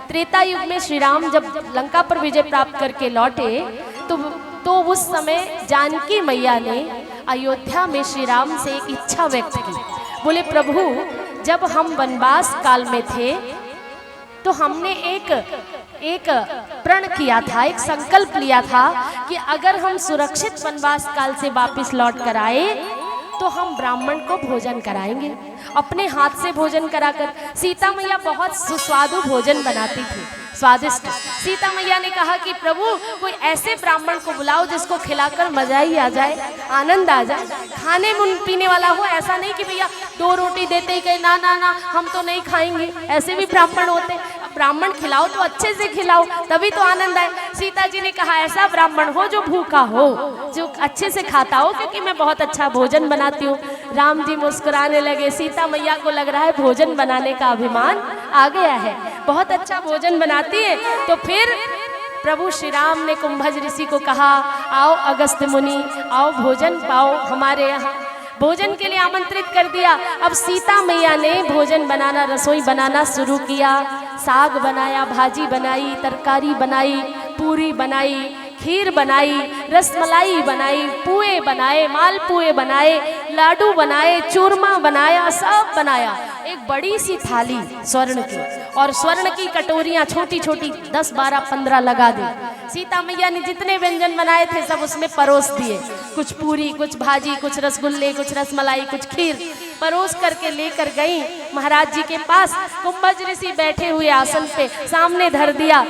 त्रेता युग में श्री राम जब लंका पर विजय प्राप्त करके लौटे तो उस समय जानकी मैया ने अयोध्या में श्री राम से एक इच्छा व्यक्त की। बोले प्रभु, जब हम वनवास काल में थे तो हमने एक प्रण किया था, एक संकल्प लिया था कि अगर हम सुरक्षित वनवास काल से वापस लौट कर आए तो हम ब्राह्मण को भोजन कराएंगे, अपने हाथ से भोजन कराकर। सीता मैया बहुत सुस्वादु भोजन बनाती थी, स्वादिष्ट। सीता मैया ने कहा कि प्रभु, कोई ऐसे ब्राह्मण को बुलाओ जिसको खिलाकर मजा ही आ जाए, आनंद आ जाए, खाने पीने वाला हो। ऐसा नहीं कि भैया 2 रोटी देते ही कहे ना ना ना हम तो नहीं खाएंगे, ऐसे भी ब्राह्मण होते। ब्राह्मण खिलाओ तो अच्छे से खिलाओ, तभी तो आनंद आए। सीता जी ने कहा ऐसा ब्राह्मण हो जो भूखा हो, जो अच्छे से खाता हो, क्योंकि मैं बहुत अच्छा भोजन बनाती हूँ। राम जी मुस्कुराने लगे। सीता मैया को लग रहा है भोजन बनाने का अभिमान आ गया है, बहुत अच्छा भोजन बनाती है। तो फिर प्रभु श्री राम ने कुंभज ऋषि को कहा, आओ अगस्त्य मुनि, आओ भोजन पाओ हमारे यहाँ। भोजन के लिए आमंत्रित कर दिया। अब सीता मैया ने भोजन बनाना, रसोई बनाना शुरू किया। साग बनाया, भाजी बनाई, तरकारी बनाई, पूरी बनाई, खीर बनाई, रसमलाई बनाई, पुए बनाए, मालपुए बनाए, लाडू बनाए, चूरमा बनाया, सब बनाया। एक बड़ी सी थाली स्वर्ण की, और स्वर्ण की कटोरियां छोटी छोटी 10, 12, 15 लगा दी। सीता मैया ने जितने व्यंजन बनाए थे सब उसमें परोस दिए। कुछ पूरी, कुछ भाजी, कुछ रसगुल्ले, कुछ रसमलाई, कुछ खीर परोस करके लेकर गई महाराज जी के पास। कुंभज ऋषि बैठे हुए आसन पे सामने धर दिया।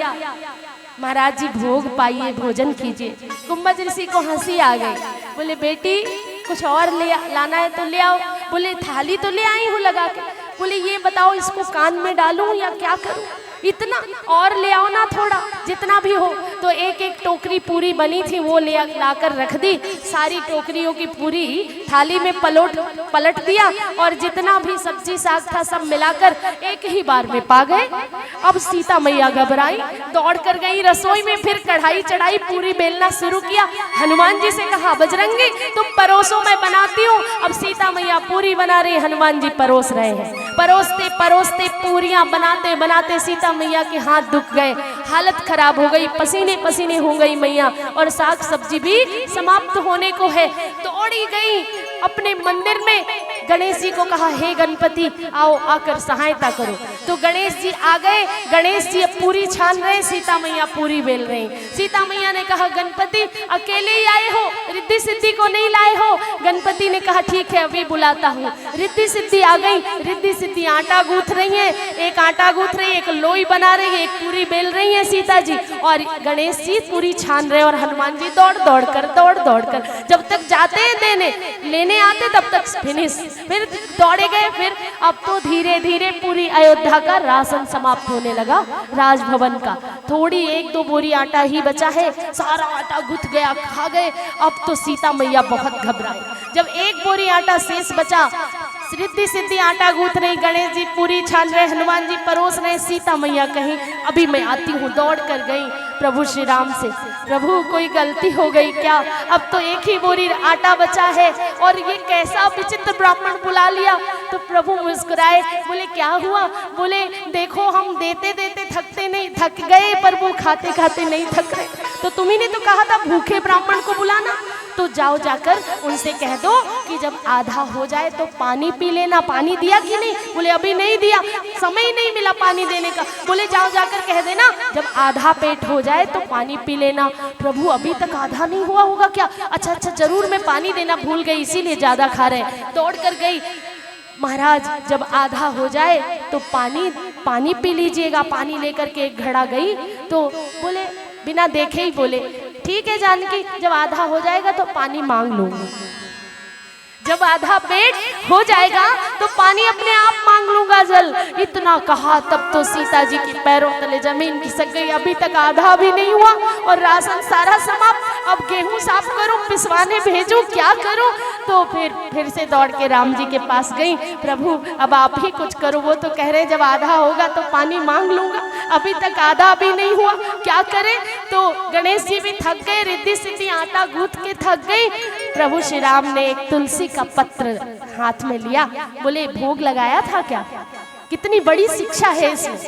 महाराज जी भोग पाइए, भोजन कीजिए। कुंभज ऋषि को हंसी आ गई। बोले बेटी, कुछ और ले लाना है तो ले आओ। बोले थाली तो ले आई हूँ लगा के। बोले ये बताओ इसको कान में डालूं या क्या करूं? इतना और ले आओ ना, थोड़ा जितना भी हो। तो एक एक टोकरी पूरी बनी थी वो ले लाकर रख दी। सारी टोकरियों की पूरी थाली में पलट दिया, और जितना भी सब्जी साग था सब मिलाकर एक ही बार में पा गए। अब सीता मैया घबराई, दौड़ कर गई रसोई में, फिर कढ़ाई चढ़ाई, पूरी बेलना शुरू किया। हनुमान जी से कहा बजरंगी तुम परोसो, मैं बनाती हूँ। अब सीता मैया पूरी बना रही, हनुमान जी परोस रहे हैं। परोसते परोसते पूरियां बनाते बनाते सीता मैया के हाथ दुख गए, हालत खराब हो गई, पसीने पसीने हो गई मैया, और साग सब्जी भी समाप्त होने को है। दौड़ी गई अपने मंदिर में, गणेश जी को कहा हे गणपति आओ, आकर सहायता करो। तो गणेश जी आ गए। गणेश जी अब पूरी छान रहे, सीता मैया पूरी बेल रही। सीता मैया ने कहा गणपति अकेले ही आए हो, रिद्धि सिद्धि को नहीं लाए हो? गणपति ने कहा ठीक है अभी बुलाता हूँ। रिद्धि सिद्धि आ गई। रिद्धि सिद्धि आटा गूंथ रही है, एक आटा गूंथ रही है, एक लोई बना रही है, एक पूरी बेल रही है सीता जी, और गणेश जी पूरी छान रहे, और हनुमान जी दौड़ दौड़ कर जब तक जाते देने लेने आते तब तक फिनिश। फिर दौड़े गए। फिर अब तो धीरे धीरे पूरी अयोध्या का राशन समाप्त होने लगा, राजभवन का। थोड़ी 1-2 बोरी आटा ही बचा है, सारा आटा गुथ गया, खा गए। अब तो सीता मैया बहुत घबराई। जब 1 बोरी आटा शेष बचा, रिद्धि सिद्धि आटा गूंथ रही, गणेश जी पूरी छान रहे, हनुमान जी परोस रहे। सीता मैया कहीं अभी मैं आती हूँ, दौड़ कर गई प्रभु श्री राम से, प्रभु कोई गलती हो गई क्या? अब तो 1 ही बोरी आटा बचा है, और ये कैसा विचित्र ब्राह्मण बुला लिया। तो प्रभु मुस्कुराए, बोले क्या हुआ? बोले देखो हम देते देते थकते नहीं, थक गए, पर वो खाते खाते नहीं थक रहे। तो तुम्ही ने तो कहा था भूखे ब्राह्मण को बुलाना, तो जाओ जाकर उनसे कह दो कि जब आधा हो जाए तो पानी पी लेना। पानी दिया कि नहीं? बोले अभी नहीं दिया, समय ही नहीं मिला पानी देने का। बोले जाओ जाकर कह देना जब आधा पेट हो जाए तो पानी पी लेना। प्रभु अभी तक आधा नहीं हुआ होगा क्या? अच्छा अच्छा जरूर, मैं पानी देना भूल गई इसीलिए ज्यादा खा रहे। दौड़ कर गई, महाराज जब आधा हो जाए तो पानी पी लीजिएगा। पानी लेकर के एक घड़ा गई तो बोले बिना देखे ही बोले ठीक है जानकी, जब आधा हो जाएगा तो पानी मांग लूंगी। जब आधा पेट हो जाएगा तो पानी अपने आप मांग लूंगा जल। इतना कहा तब तो सीता जी के पैरों तले जमीन खिसक गई। अभी तक आधा भी नहीं हुआ और राशन सारा समाप्त। अब गेहूं साफ करूं, पिसवाने भेजूं, क्या करूं? तो फिर से दौड़ के राम जी के पास गई, प्रभु अब आप ही कुछ करो। वो तो कह रहे जब आधा होगा तो पानी मांग लूंगा, अभी तक आधा भी नहीं हुआ, क्या करें? तो गणेश जी भी थक गए, रिद्धि सिद्धि आटा गूंथ के थक गई। प्रभु श्री राम ने एक तुलसी का पत्र हाथ में लिया, बोले भोग लगाया था क्या? कितनी बड़ी शिक्षा है इसमें।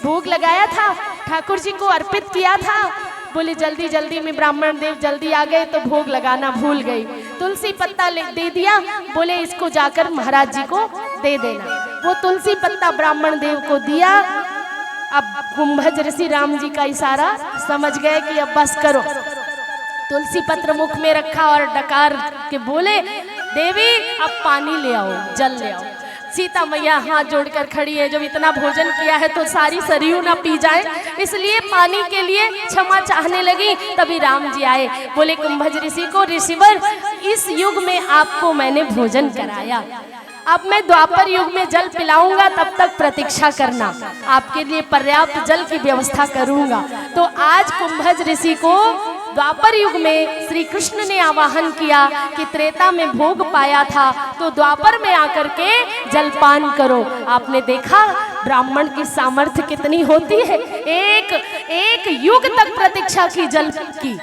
भोग लगाया था, ठाकुर जी को अर्पित किया था, बोले जल्दी जल्दी में ब्राह्मण देव जल्दी आ गए तो भोग लगाना भूल गई। तुलसी पत्ता दे दिया, बोले इसको जाकर महाराज जी को दे देना। वो तुलसी पत्ता ब्राह्मण देव को दिया। अब कुंभज ऋषि राम जी का इशारा समझ गए कि अब बस करो। तुलसी पत्र मुख में रखा और डकार के बोले, देवी अब पानी ले आओ, जल ले आओ। सीता मैया हाथ जोड़कर खड़ी है, जब इतना भोजन किया है तो सारी सरयू ना पी जाए, इसलिए पानी के लिए क्षमा चाहने लगी। तभी राम जी आए, बोले कुंभज ऋषि को, ऋषिवर इस युग में आपको मैंने भोजन कराया, अब मैं द्वापर युग में जल पिलाऊंगा, तब तक प्रतीक्षा करना, आपके लिए पर्याप्त जल की व्यवस्था करूंगा। तो आज कुंभज ऋषि को द्वापर युग में श्री कृष्ण ने आवाहन किया कि त्रेता में भोग पाया था तो द्वापर में आकर के जलपान करो। आपने देखा ब्राह्मण की सामर्थ्य कितनी होती है, एक युग तक प्रतीक्षा की जल की।